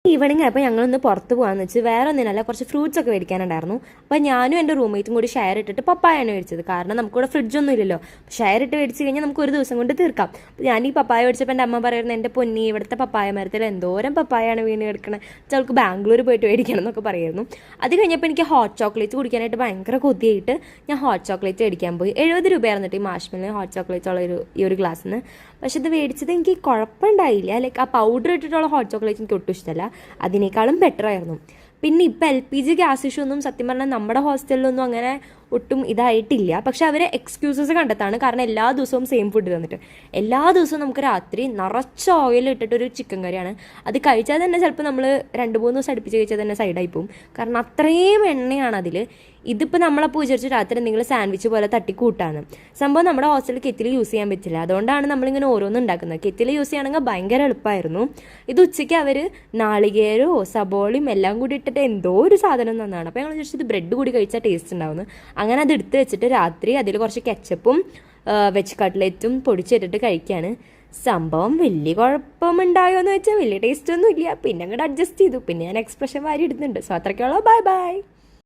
Evening ആയപ്പോൾ ഞങ്ങളൊന്ന് പുറത്ത് പോകാമെന്ന് വെച്ച് വേറെ ഒന്നിനല്ല കുറച്ച് ഫ്രൂട്ട്സ് ഒക്കെ മേടിക്കാനുണ്ടായിരുന്നു. അപ്പോൾ ഞാനും എൻ്റെ റൂംമേറ്റും കൂടി ഷെയർ ഇട്ടിട്ട് പപ്പായാണ് മേടിച്ചത്. കാരണം നമുക്കിവിടെ ഫ്രിഡ്ജൊന്നും ഇല്ലല്ലോ. ഷെയർ ഇട്ട് മേടിച്ച് കഴിഞ്ഞാൽ നമുക്ക് ഒരു ദിവസം കൊണ്ട് തീർക്കാം. അപ്പോൾ ഞാൻ ഈ പപ്പായ മേടിച്ചപ്പോൾ എൻ്റെ അമ്മ പറയുന്നത് എൻ്റെ പൊന്നി ഇവിടുത്തെ പപ്പായ മരത്തിൽ എന്തോരം പപ്പായാണ് വീണ് കിടക്കണത്, ചിലർക്ക് ബാംഗ്ലൂർ പോയിട്ട് മേടിക്കണം എന്നൊക്കെ പറയുന്നു. അത് കഴിഞ്ഞപ്പോൾ എനിക്ക് ഹോട്ട് ചോക്ലേറ്റ് കുടിക്കാനായിട്ട് ഭയങ്കര കൊതിയായിട്ട് ഞാൻ ഹോട്ട് ചോക്ലേറ്റ് മേടിക്കാൻ പോയി. 70 രൂപയായിരുന്നിട്ട് ഈ മാഷ്മെല്ലിന് ഹോട്ട് ചോക്ലേറ്റ് ഉള്ള ഈ ഒരു ഗ്ലാസ്സിന്. പക്ഷെ ഇത് മേടിച്ചത് എനിക്ക് കുഴപ്പമുണ്ടായില്ല. ലൈക്ക് ആ പൗഡർ ഇട്ടിട്ടുള്ള ഹോട്ട് ചോക്ലേറ്റ് എനിക്ക് ഒട്ടും ഇഷ്ടമല്ല. അതിനേക്കാളും ബെറ്റർ ആയിരുന്നു. പിന്നെ ഇപ്പം LPG ഗ്യാസ് ഇഷ്യൂ ഒന്നും സത്യം പറഞ്ഞാൽ നമ്മുടെ ഹോസ്റ്റലിലൊന്നും അങ്ങനെ ഒട്ടും ഇതായിട്ടില്ല. പക്ഷെ അവർ എക്സ്ക്യൂസസ് കണ്ടെത്താണ്. കാരണം എല്ലാ ദിവസവും സെയിം ഫുഡ് തന്നിട്ട് എല്ലാ ദിവസവും നമുക്ക് രാത്രി നിറച്ച ഓയിൽ ഇട്ടിട്ടൊരു ചിക്കൻ കറിയാണ്. അത് കഴിച്ചാൽ തന്നെ ചിലപ്പോൾ നമ്മൾ 2-3 ദിവസം അടുപ്പിച്ച് കഴിച്ചാൽ തന്നെ സൈഡായി പോകും. കാരണം അത്രയും എണ്ണയാണ് അതിൽ. ഇതിപ്പോൾ നമ്മളപ്പോൾ വിചാരിച്ച് രാത്രി എന്തെങ്കിലും സാൻഡ്വിച്ച് പോലെ തട്ടിക്കൂട്ടാണ്. സംഭവം നമ്മുടെ ഹോസ്റ്റലിൽ കെറ്റിൽ യൂസ് ചെയ്യാൻ പറ്റില്ല. അതുകൊണ്ടാണ് നമ്മളിങ്ങനെ ഓരോന്നും ഉണ്ടാക്കുന്നത്. കെറ്റിൽ യൂസ് ചെയ്യുകയാണെങ്കിൽ ഭയങ്കര എളുപ്പമായിരുന്നു. ഇത് ഉച്ചയ്ക്ക് അവർ നാളികേരവും സബോളയും എല്ലാം കൂടി ഇട്ടിട്ട് എന്തോ ഒരു സാധനം തന്നാണ്. അപ്പോൾ ഞങ്ങൾ വിചാരിച്ചത് ബ്രെഡ് കൂടി കഴിച്ചാൽ ടേസ്റ്റ് ഉണ്ടാവുന്നു. അങ്ങനെ അത് എടുത്ത് വെച്ചിട്ട് രാത്രി അതിൽ കുറച്ച് കെച്ചപ്പും വെജ് കട്ട്ലറ്റും പൊടിച്ചിട്ടിട്ട് കഴിക്കുകയാണ്. സംഭവം വലിയ കുഴപ്പമുണ്ടായോ എന്ന് വെച്ചാൽ വലിയ ടേസ്റ്റ് ഒന്നും ഇല്ല. പിന്നെ അങ്ങോട്ട് അഡ്ജസ്റ്റ് ചെയ്തു. പിന്നെ ഞാൻ എക്സ്പ്രഷൻ വാരി ഇടുന്നുണ്ട്. സോ അത്രയ്ക്കുള്ള ബൈ ബൈ.